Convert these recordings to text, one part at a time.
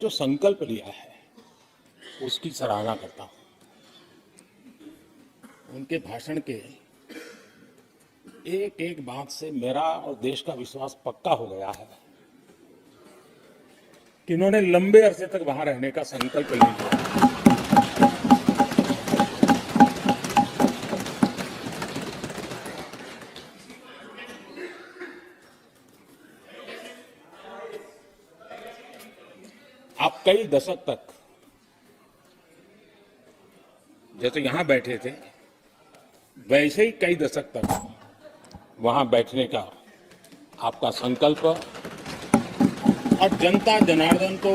जो संकल्प लिया है उसकी सराहना करता हूं। उनके भाषण के एक एक बात से मेरा और देश का विश्वास पक्का हो गया है कि इन्होंने लंबे अरसे तक वहां रहने का संकल्प ले लिया। आप कई दशक तक जैसे यहां बैठे थे वैसे ही कई दशक तक वहां बैठने का आपका संकल्प, और जनता जनार्दन तो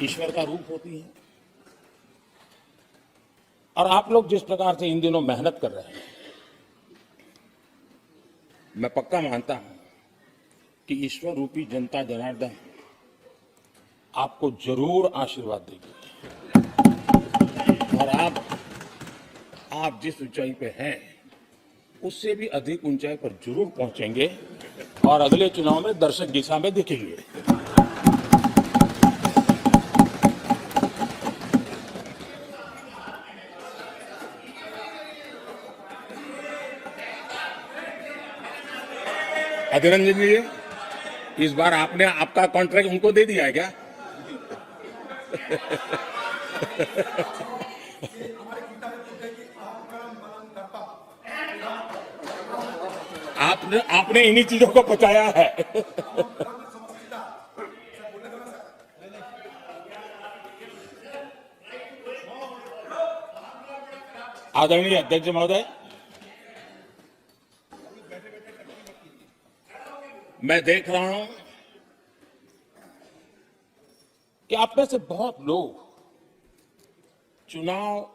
ईश्वर का रूप होती है, और आप लोग जिस प्रकार से इन दिनों मेहनत कर रहे हैं, मैं पक्का मानता हूं कि ईश्वर रूपी जनता जनार्दन आपको जरूर आशीर्वाद देगी और आप जिस ऊंचाई पे हैं उससे भी अधिक ऊंचाई पर जरूर पहुंचेंगे और अगले चुनाव में दर्शक दिशा में दिखेंगे। अभिनंदन जी, इस बार आपने आपका कॉन्ट्रैक्ट उनको दे दिया है क्या? आपने इन्हीं चीजों को बचाया है। आदरणीय अध्यक्ष महोदय, मैं देख रहा हूं कि आप में से बहुत लोग चुनाव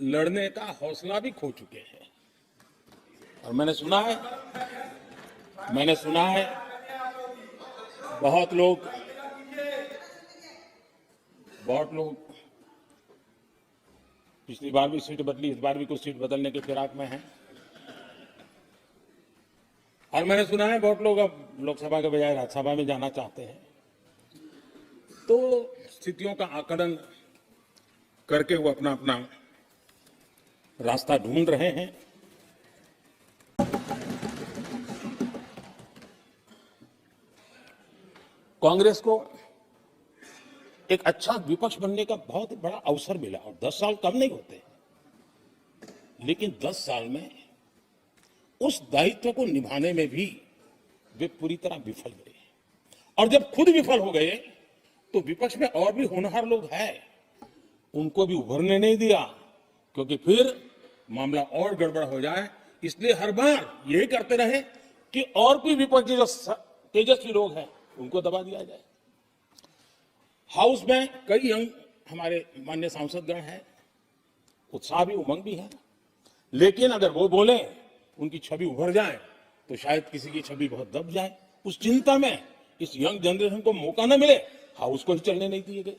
लड़ने का हौसला भी खो चुके हैं, और मैंने सुना है बहुत लोग पिछली बार भी सीट बदली, इस बार भी कुछ सीट बदलने के फिराक में हैं, और मैंने सुना है बहुत लोग अब लोकसभा के बजाय राज्यसभा में जाना चाहते हैं। तो स्थितियों का आकलन करके वो अपना अपना रास्ता ढूंढ रहे हैं। कांग्रेस को एक अच्छा विपक्ष बनने का बहुत बड़ा अवसर मिला, और 10 साल कम नहीं होते, लेकिन 10 साल में उस दायित्व को निभाने में भी वे पूरी तरह विफल गए, और जब खुद विफल हो गए तो विपक्ष में और भी होनहार लोग हैं, उनको भी उभरने नहीं दिया, क्योंकि फिर मामला और गड़बड़ हो जाए। इसलिए हर बार यही करते रहे कि और भी विपक्ष जो तेजस्वी लोग हैं उनको दबा दिया जाए। हाउस में कई यंग हमारे माननीय सांसदगण हैं, उत्साह भी उमंग भी है, लेकिन अगर वो बोले, उनकी छवि उभर जाए तो शायद किसी की छवि बहुत दब जाए। उस चिंता में इस यंग जनरेशन को मौका न मिले, हाउस को ही चलने नहीं दिए गए।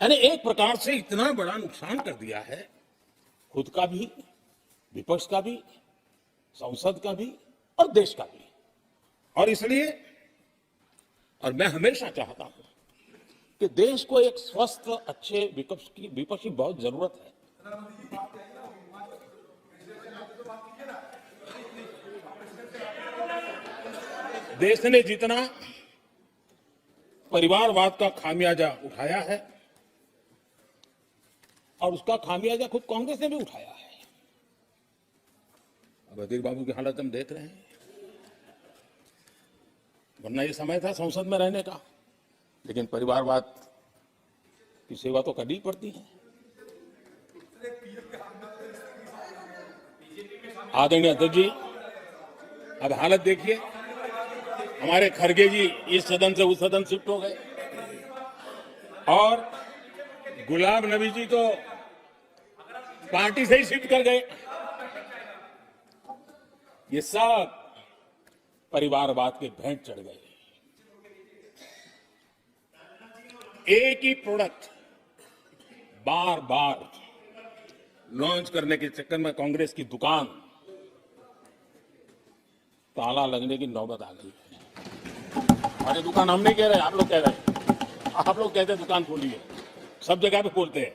यानी एक प्रकार से इतना बड़ा नुकसान कर दिया है, खुद का भी, विपक्ष का भी, संसद का भी और देश का भी। और इसलिए, और मैं हमेशा चाहता हूं कि देश को एक स्वस्थ अच्छे विपक्ष की बहुत जरूरत है। देश ने जितना परिवारवाद का खामियाजा उठाया है, और उसका खामियाजा खुद कांग्रेस ने भी उठाया है। अब अधीर बाबू की हालत हम देख रहे हैं, वरना ये समय था संसद में रहने का, लेकिन परिवारवाद की सेवा तो करनी पड़ती है। आदरणीय अध्यक्ष जी, अब हालत देखिए, हमारे खड़गे जी इस सदन से उस सदन शिफ्ट हो गए, और गुलाम नबी जी तो पार्टी से ही शिफ्ट कर गए। ये सब परिवारवाद के भेंट चढ़ गए। एक ही प्रोडक्ट बार बार लॉन्च करने के चक्कर में कांग्रेस की दुकान ताला लगने की नौबत आ गई है। अरे दुकान हम नहीं कह रहे, आप लोग कह रहे हैं। आप लोग कहते हैं दुकान खोलिए, सब जगह पे खोलते हैं,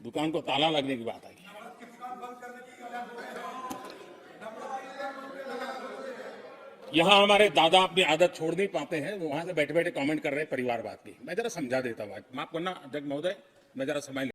दुकान को ताला लगने की बात आई। यहाँ हमारे दादा अपनी आदत छोड़ नहीं पाते हैं, वहां से बैठे बैठे कमेंट कर रहे हैं परिवारवाद की। मैं जरा समझा देता हूँ, माफ करना अध्यक्ष महोदय, मैं जरा समय